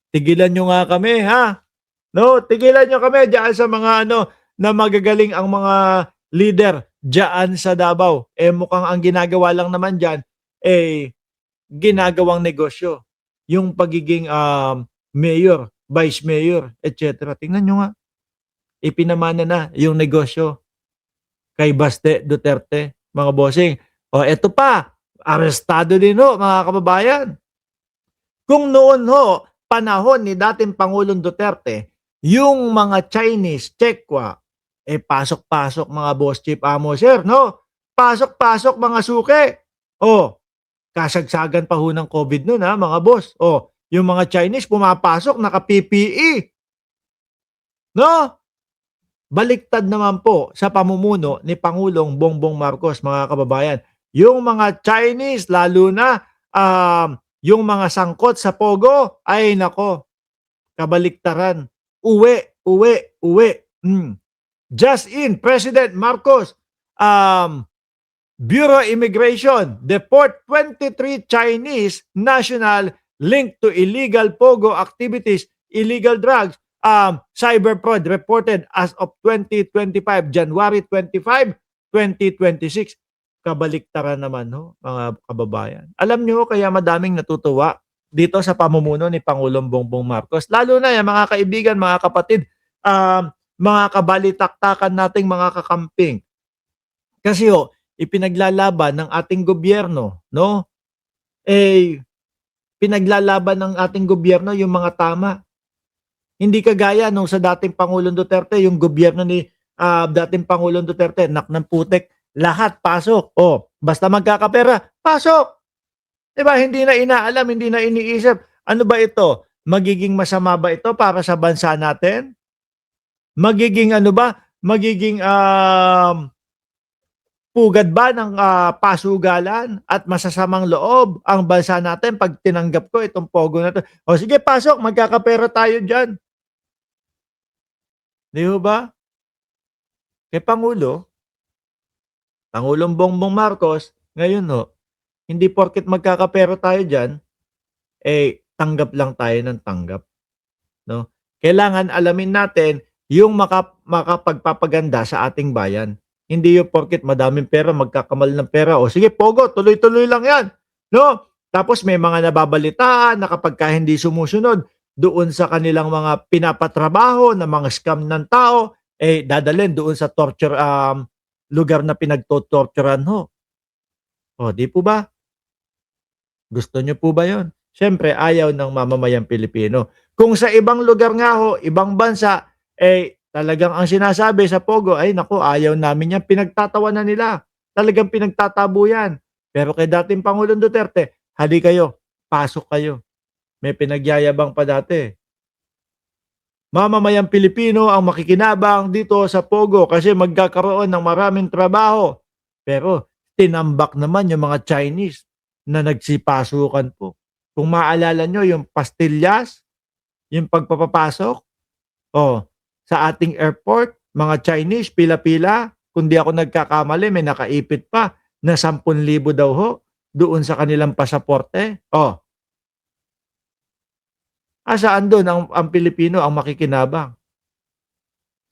tigilan nyo nga kami, ha? No, tigilan nyo kami diyan sa mga ano, na magagaling ang mga leader diyan sa Davao. Eh mukhang ang ginagawa lang naman diyan, eh ginagawang negosyo. Yung pagiging mayor, vice mayor, etc. Tingnan nyo nga, ipinamana na yung negosyo kay Baste Duterte, mga bossing. O eto pa, arestado din ho, mga kababayan. Kung noon ho, panahon ni dating Pangulong Duterte, yung mga Chinese, Chekwa, eh pasok-pasok mga boss chief amo sir, no? Pasok-pasok mga suki. Oh, kasagsagan pa ho ng COVID noon ha, mga boss. Oh, yung mga Chinese pumapasok naka-PPE, no? Baliktad naman po sa pamumuno ni Pangulong Bongbong Marcos, mga kababayan. Yung mga Chinese, lalo na yung mga sangkot sa Pogo, ay nako, kabaliktaran. Uwi, uwi, uwi. Just in, President Marcos, Bureau Immigration, deport 23 Chinese national linked to illegal Pogo activities, illegal drugs, cyber fraud reported as of 2025, January 25, 2026. Kabaliktaran naman ho, mga kababayan. Alam niyo kaya madaming natutuwa dito sa pamumuno ni Pangulong Bongbong Marcos. Lalo na yan, mga kaibigan, mga kapatid, mga kabalitaktakan nating mga kakamping. Kasi ho, ipinaglalaban ng ating gobyerno, no? Eh, pinaglalaban ng ating gobyerno yung mga tama. Hindi kagaya nung sa dating Pangulong Duterte, yung gobyerno ni dating Pangulong Duterte, nak ng putek, lahat pasok. O, basta magkakapera, pasok. Diba? Hindi na inaalam, hindi na iniisip. Ano ba ito? Magiging masama ba ito para sa bansa natin? Magiging ano ba? Magiging pugad ba ng pasugalan at masasamang loob ang bansa natin pag tinanggap ko itong pogo na to? O sige, pasok, magkakapera tayo dyan. Di ba? Kay Pangulong Bongbong Marcos, ngayon ho, hindi porket magkakapera tayo dyan, eh tanggap lang tayo ng tanggap. No? Kailangan alamin natin yung makapagpapaganda sa ating bayan. Hindi yung porket madaming pera, magkakamal ng pera. O sige, pogo, tuloy-tuloy lang yan. No? Tapos may mga nababalitaan na kapag hindi sumusunod doon sa kanilang mga pinapatrabaho na mga scam ng tao, eh dadalhin doon sa torture lugar na pinagtotorturan ho. O, di po ba? Gusto nyo po ba yon? Siyempre, ayaw ng mamamayang Pilipino. Kung sa ibang lugar nga ho, ibang bansa, eh talagang ang sinasabi sa Pogo, ay naku, ayaw namin yan. Pinagtatawanan nila. Talagang pinagtatabo yan. Pero kay dating Pangulong Duterte, hali kayo, pasok kayo. May pinagyayabang pa dati. Mamamayang Pilipino ang makikinabang dito sa Pogo kasi magkakaroon ng maraming trabaho. Pero tinambak naman yung mga Chinese na nagsipasukan po. Kung maalala nyo yung pastillas, yung pagpapapasok, sa ating airport, mga Chinese, pila-pila, kung di ako nagkakamali, may nakaipit pa na 10,000 daw ho doon sa kanilang pasaporte. Saan doon ang Pilipino ang makikinabang?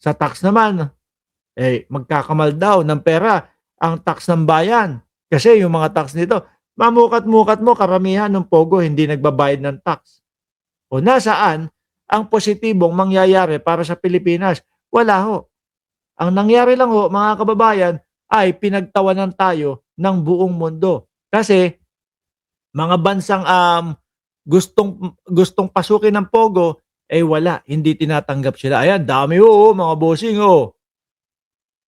Sa tax naman, eh magkakamal daw ng pera ang tax ng bayan. Kasi yung mga tax nito, mamukat-mukat mo, karamihan ng Pogo hindi nagbabayad ng tax. O nasaan ang positibong mangyayari para sa Pilipinas? Wala ho. Ang nangyari lang ho, mga kababayan, ay pinagtawanan tayo ng buong mundo. Kasi mga bansang gustong pasukin ng Pogo, eh wala, hindi tinatanggap sila. Ayan, dami ho, mga bossing ho.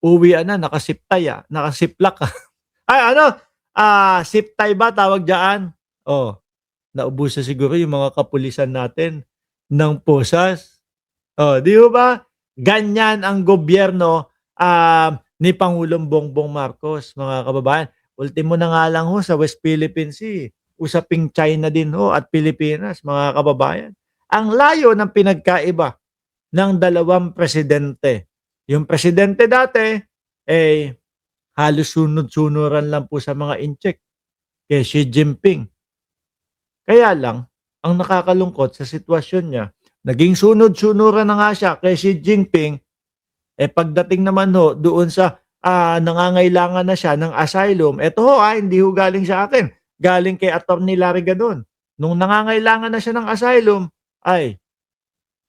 Uwian na, nakasiptay nakasiplak Ay ano, siptay ba tawag diyan? Naubusan siguro yung mga kapulisan natin ng pusas. Di ba? Ganyan ang gobyerno ni Pangulong Bongbong Marcos, mga kababayan. Ultimo na nga lang ho sa West Philippine Sea. Usaping China din ho at Pilipinas, mga kababayan. Ang layo ng pinagkaiba ng dalawang presidente. Yung presidente dati, eh, halos sunod-sunuran lang po sa mga incheck kay Xi Jinping. Kaya lang, ang nakakalungkot sa sitwasyon niya, naging sunod-sunuran na nga siya kay Xi Jinping, pagdating naman ho doon sa, nangangailangan na siya ng asylum, eto ho, hindi ho galing sa akin, galing kay Attorney Larry Gadon. Nung nangangailangan na siya ng asylum, ay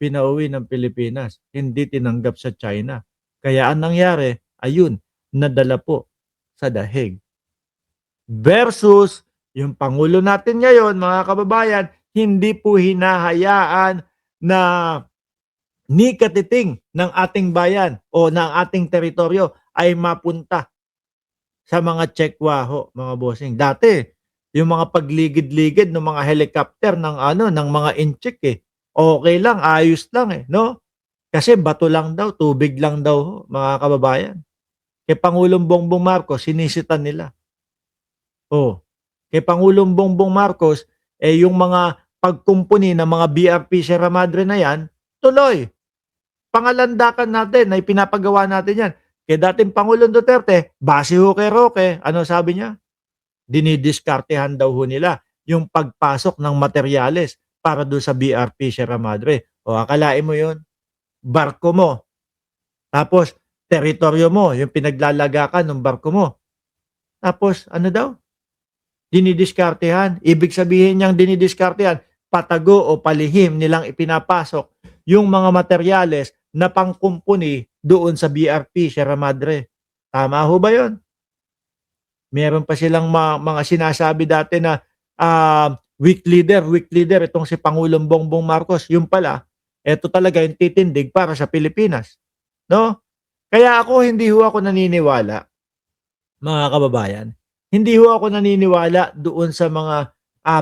pinauwi ng Pilipinas, hindi tinanggap sa China. Kaya ang nangyari, ayun, nadala po sa dahig. Versus yung pangulo natin ngayon, mga kababayan, hindi po hinahayaan na ni katiting ng ating bayan o ng ating teritoryo ay mapunta sa mga Chekwa ho, mga bossing. Dati, yung mga pagligid-ligid ng mga helicopter ng ano, ng mga inchik okay lang, ayos lang no? Kasi bato lang daw, tubig lang daw ho, mga kababayan. Kay Pangulong Bongbong Marcos, sinisitan nila. Oh, kay Pangulong Bongbong Marcos, yung mga pagkumpuni ng mga BRP Sierra Madre na yan, tuloy. Pangalandakan natin na ipinapagawa natin yan. Kay dating Pangulong Duterte, base ho kay Roque, ano sabi niya? Dinidiskartehan daw ho nila yung pagpasok ng materyales para doon sa BRP Sierra Madre. O akalain mo yun? Barko mo. Tapos, teritoryo mo, yung pinaglalagakan ng barko mo. Tapos, ano daw? Dinidiskartehan. Ibig sabihin niyang dinidiskartehan, patago o palihim nilang ipinapasok yung mga materyales na pangkumpuni doon sa BRP Sierra Madre. Tama ho ba yun? Meron pa silang mga sinasabi dati na weak leader itong si Pangulong Bongbong Marcos. Yung pala, eto talaga yung titindig para sa Pilipinas. No? Kaya hindi ho ako naniniwala, mga kababayan. Hindi ho ako naniniwala doon sa mga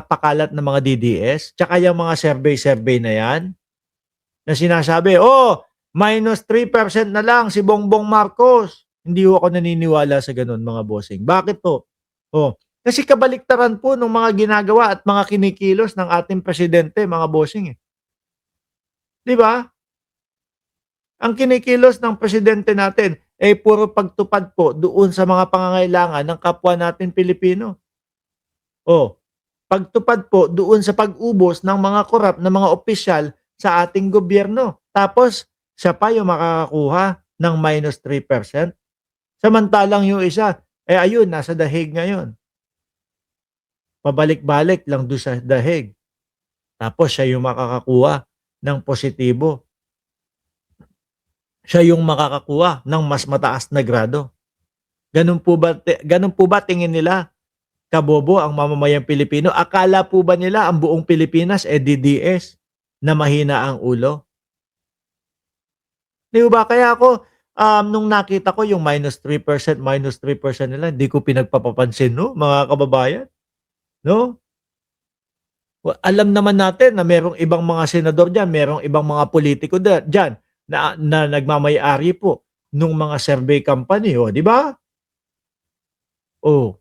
pakalat na mga DDS, tsaka yung mga survey na yan, na sinasabi, -3% na lang si Bongbong Marcos. Hindi ho ako naniniwala sa ganun, mga bossing. Bakit po? Kasi kabaliktaran po ng mga ginagawa at mga kinikilos ng ating presidente, mga bossing. 'Di ba? Ang kinikilos ng presidente natin ay puro pagtupad po doon sa mga pangangailangan ng kapwa natin Pilipino. Oh, pagtupad po doon sa pag-ubos ng mga korap na mga opisyal sa ating gobyerno. Tapos, siya pa yung makakakuha ng -3%. Samantalang yung isa, ayun, nasa dahig ngayon. Pabalik-balik lang doon sa dahig. Tapos, siya yung makakakuha ng positibo. Siya yung makakakuha ng mas mataas na grado. Ganun po ba tingin nila kabobo ang mamamayang Pilipino? Akala po ba nila ang buong Pilipinas DDS na mahina ang ulo? Di ba? Kaya ako, nung nakita ko yung -3% nila, hindi ko pinagpapapansin, no, mga kababayan, no? Alam naman natin na merong ibang mga senador diyan, merong ibang mga politiko diyan na nagmamay-ari po nung mga survey company, di ba? Oh,